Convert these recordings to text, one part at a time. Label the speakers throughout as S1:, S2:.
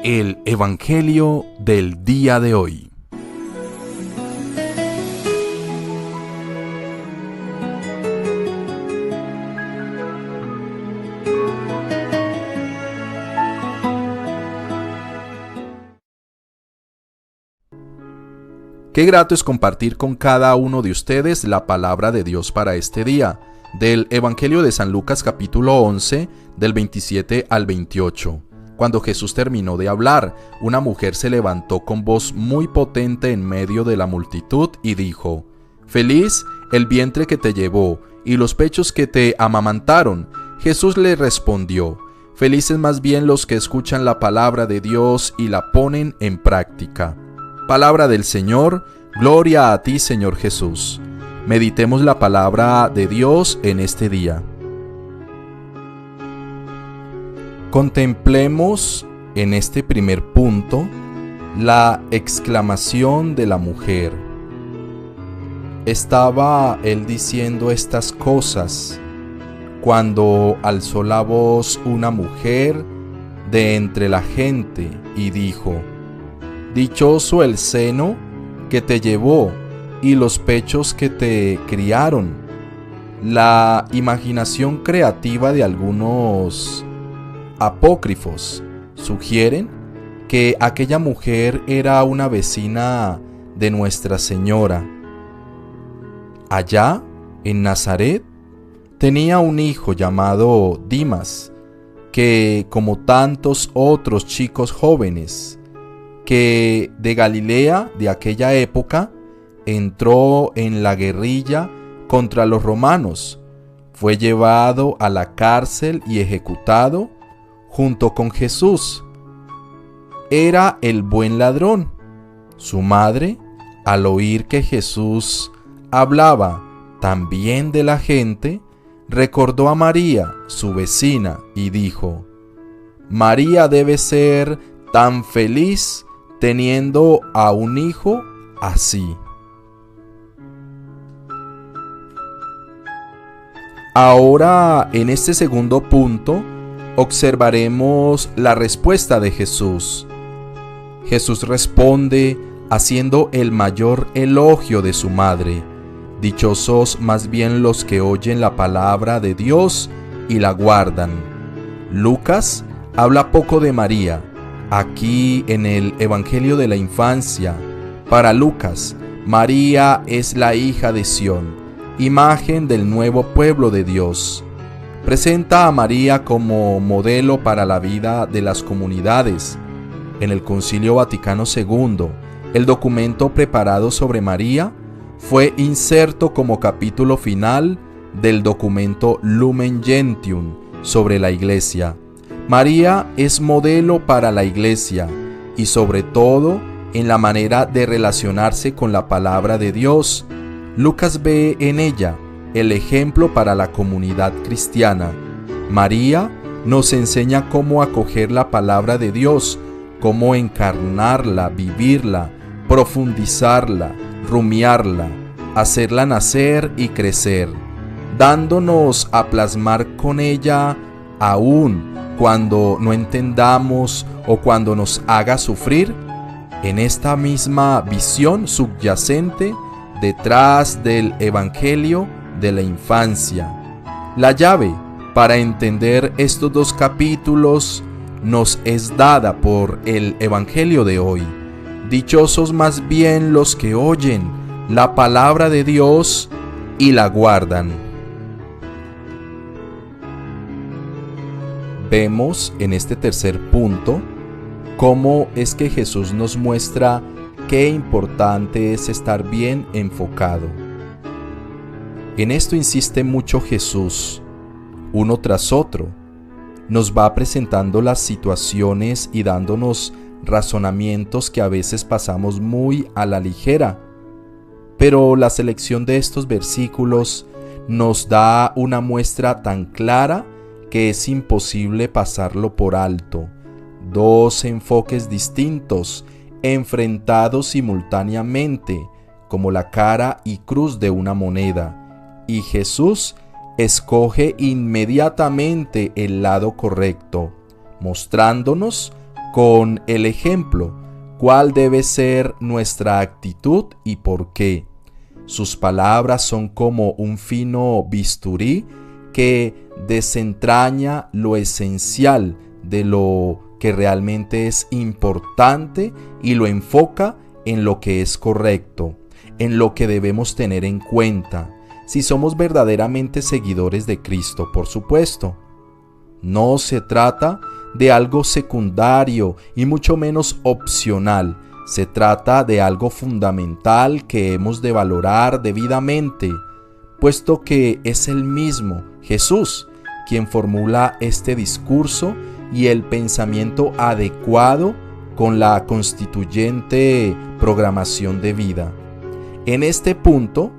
S1: El Evangelio del día de hoy. Qué grato es compartir con cada uno de ustedes la palabra de Dios para este día, del Evangelio de San Lucas capítulo 11, del 27 al 28. Cuando Jesús terminó de hablar, una mujer se levantó con voz muy potente en medio de la multitud y dijo: «Feliz el vientre que te llevó y los pechos que te amamantaron». Jesús le respondió: «Felices más bien los que escuchan la palabra de Dios y la ponen en práctica». Palabra del Señor, gloria a ti, Señor Jesús. Meditemos la palabra de Dios en este día. Contemplemos en este primer punto la exclamación de la mujer. Estaba él diciendo estas cosas cuando alzó la voz una mujer de entre la gente y dijo: «Dichoso el seno que te llevó y los pechos que te criaron». La imaginación creativa de algunos apócrifos sugieren que aquella mujer era una vecina de Nuestra Señora. Allá, en Nazaret, tenía un hijo llamado Dimas, que, como tantos otros chicos jóvenes que de Galilea de aquella época, entró en la guerrilla contra los romanos, fue llevado a la cárcel y ejecutado junto con Jesús. Era el buen ladrón. Su madre, al oír que Jesús hablaba también de la gente, recordó a María, su vecina, y dijo: «María debe ser tan feliz teniendo a un hijo así». Ahora, en este segundo punto, observaremos la respuesta de Jesús. Jesús responde haciendo el mayor elogio de su madre. Dichosos más bien los que oyen la palabra de Dios y la guardan. Lucas habla poco de María. Aquí en el Evangelio de la Infancia, para Lucas, María es la hija de Sión, imagen del nuevo pueblo de Dios. Presenta a María como modelo para la vida de las comunidades. En el Concilio Vaticano II, el documento preparado sobre María fue inserto como capítulo final del documento Lumen Gentium sobre la Iglesia. María es modelo para la Iglesia y sobre todo en la manera de relacionarse con la palabra de Dios. Lucas ve en ella el ejemplo para la comunidad cristiana. María nos enseña cómo acoger la palabra de Dios, cómo encarnarla, vivirla, profundizarla, rumiarla, hacerla nacer y crecer, dándonos a plasmar con ella aún cuando no entendamos o cuando nos haga sufrir, en esta misma visión subyacente detrás del Evangelio de la Infancia. La llave para entender estos dos capítulos nos es dada por el Evangelio de hoy. Dichosos más bien los que oyen la palabra de Dios y la guardan. Vemos en este tercer punto cómo es que Jesús nos muestra qué importante es estar bien enfocado. En esto insiste mucho Jesús, uno tras otro. Nos va presentando las situaciones y dándonos razonamientos que a veces pasamos muy a la ligera. Pero la selección de estos versículos nos da una muestra tan clara que es imposible pasarlo por alto. Dos enfoques distintos, enfrentados simultáneamente, como la cara y cruz de una moneda. Y Jesús escoge inmediatamente el lado correcto, mostrándonos con el ejemplo cuál debe ser nuestra actitud y por qué. Sus palabras son como un fino bisturí que desentraña lo esencial de lo que realmente es importante y lo enfoca en lo que es correcto, en lo que debemos tener en cuenta, si somos verdaderamente seguidores de Cristo, por supuesto. No se trata de algo secundario y mucho menos opcional. Se trata de algo fundamental que hemos de valorar debidamente, puesto que es el mismo Jesús quien formula este discurso y el pensamiento adecuado con la constituyente programación de vida. En este punto,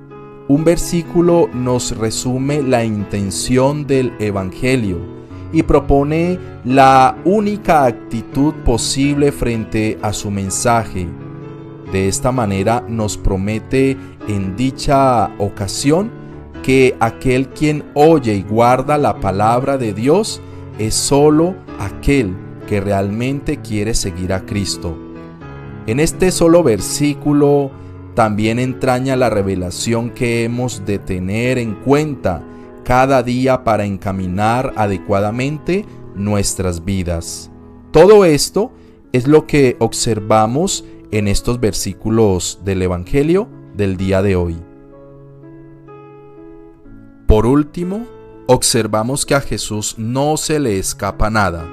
S1: un versículo nos resume la intención del Evangelio y propone la única actitud posible frente a su mensaje. De esta manera nos promete en dicha ocasión que aquel quien oye y guarda la palabra de Dios es solo aquel que realmente quiere seguir a Cristo. En este solo versículo también entraña la revelación que hemos de tener en cuenta cada día para encaminar adecuadamente nuestras vidas. Todo esto es lo que observamos en estos versículos del Evangelio del día de hoy. Por último, observamos que a Jesús no se le escapa nada.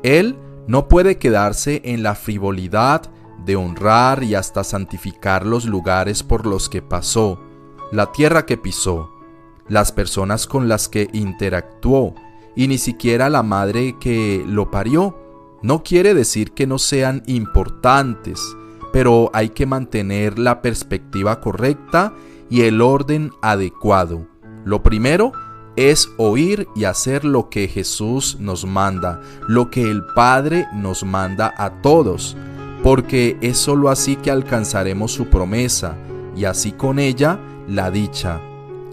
S1: Él no puede quedarse en la frivolidad de honrar y hasta santificar los lugares por los que pasó, la tierra que pisó, las personas con las que interactuó y ni siquiera la madre que lo parió. No quiere decir que no sean importantes, pero hay que mantener la perspectiva correcta y el orden adecuado. Lo primero es oír y hacer lo que Jesús nos manda, lo que el Padre nos manda a todos, porque es sólo así que alcanzaremos su promesa y así con ella la dicha.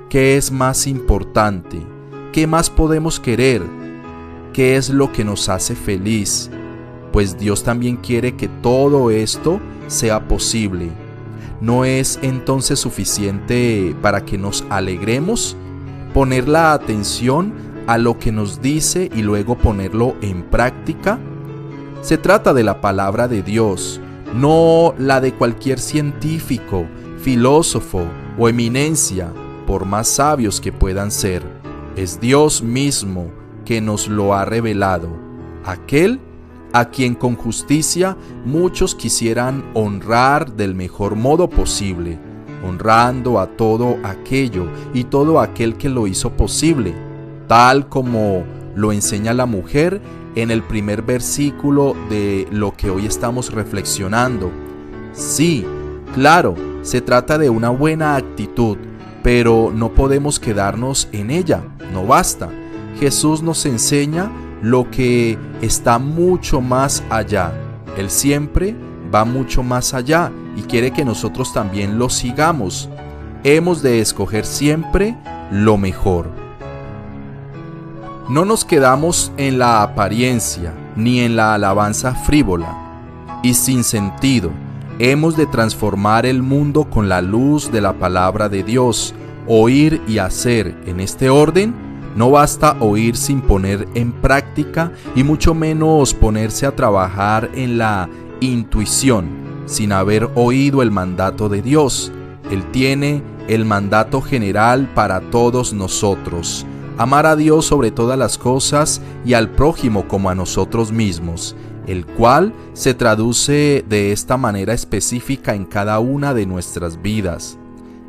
S1: ¿Qué es más importante? ¿Qué más podemos querer? ¿Qué es lo que nos hace feliz? Pues Dios también quiere que todo esto sea posible. ¿No es entonces suficiente para que nos alegremos? Poner la atención a lo que nos dice y luego ponerlo en práctica. Se trata de la palabra de Dios, no la de cualquier científico, filósofo o eminencia, por más sabios que puedan ser. Es Dios mismo que nos lo ha revelado, aquel a quien con justicia muchos quisieran honrar del mejor modo posible, honrando a todo aquello y todo aquel que lo hizo posible, tal como lo enseña la mujer en el primer versículo de lo que hoy estamos reflexionando. Sí, claro, se trata de una buena actitud, pero no podemos quedarnos en ella, no basta. Jesús nos enseña lo que está mucho más allá. Él siempre va mucho más allá y quiere que nosotros también lo sigamos. Hemos de escoger siempre lo mejor. No nos quedamos en la apariencia ni en la alabanza frívola y sin sentido. Hemos de transformar el mundo con la luz de la palabra de Dios, oír y hacer. En este orden, no basta oír sin poner en práctica y mucho menos ponerse a trabajar en la intuición sin haber oído el mandato de Dios. Él tiene el mandato general para todos nosotros: amar a Dios sobre todas las cosas y al prójimo como a nosotros mismos, el cual se traduce de esta manera específica en cada una de nuestras vidas.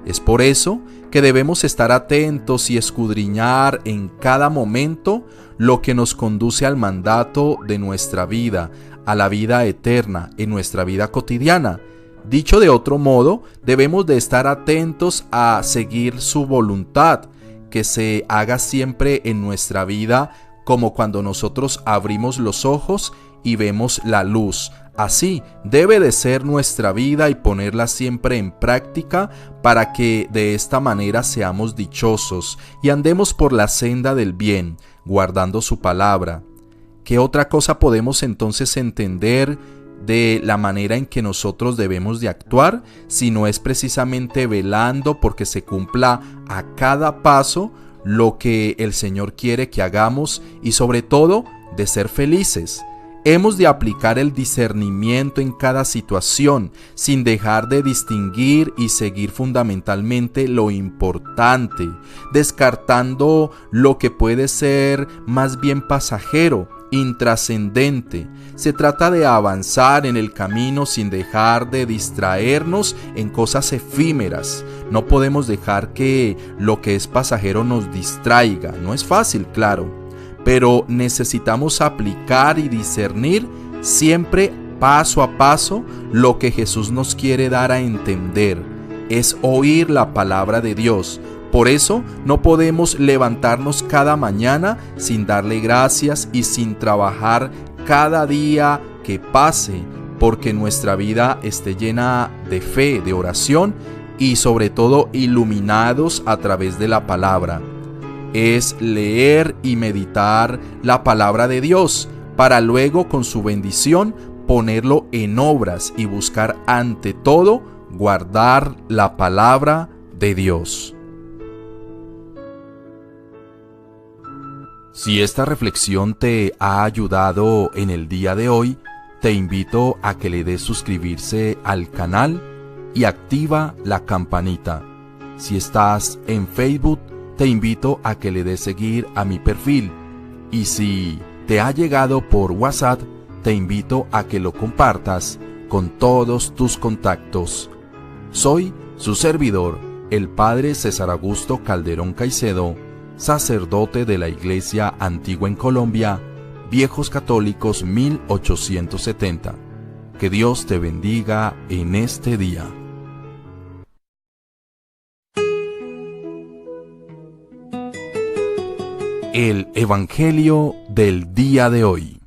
S1: Es por eso que debemos estar atentos y escudriñar en cada momento lo que nos conduce al mandato de nuestra vida, a la vida eterna, en nuestra vida cotidiana. Dicho de otro modo, debemos de estar atentos a seguir su voluntad, que se haga siempre en nuestra vida como cuando nosotros abrimos los ojos y vemos la luz. Así debe de ser nuestra vida y ponerla siempre en práctica para que de esta manera seamos dichosos y andemos por la senda del bien, guardando su palabra. ¿Qué otra cosa podemos entonces entender de la manera en que nosotros debemos de actuar, si no es precisamente velando porque se cumpla a cada paso lo que el Señor quiere que hagamos y sobre todo de ser felices? Hemos de aplicar el discernimiento en cada situación, sin dejar de distinguir y seguir fundamentalmente lo importante, descartando lo que puede ser más bien pasajero, intrascendente. Se trata de avanzar en el camino sin dejar de distraernos en cosas efímeras. No podemos dejar que lo que es pasajero nos distraiga. No es fácil, claro, pero necesitamos aplicar y discernir siempre paso a paso lo que Jesús nos quiere dar a entender. Es oír la palabra de Dios. Por eso no podemos levantarnos cada mañana sin darle gracias y sin trabajar cada día que pase, porque nuestra vida esté llena de fe, de oración y sobre todo iluminados a través de la palabra. Es leer y meditar la palabra de Dios para luego con su bendición ponerlo en obras y buscar ante todo guardar la palabra de Dios. Si esta reflexión te ha ayudado en el día de hoy, te invito a que le des suscribirse al canal y activa la campanita. Si estás en Facebook, te invito a que le des seguir a mi perfil. Y si te ha llegado por WhatsApp, te invito a que lo compartas con todos tus contactos. Soy su servidor, el Padre César Augusto Calderón Caicedo, sacerdote de la Iglesia Antigua en Colombia, Viejos Católicos 1870. Que Dios te bendiga en este día. El Evangelio del día de hoy.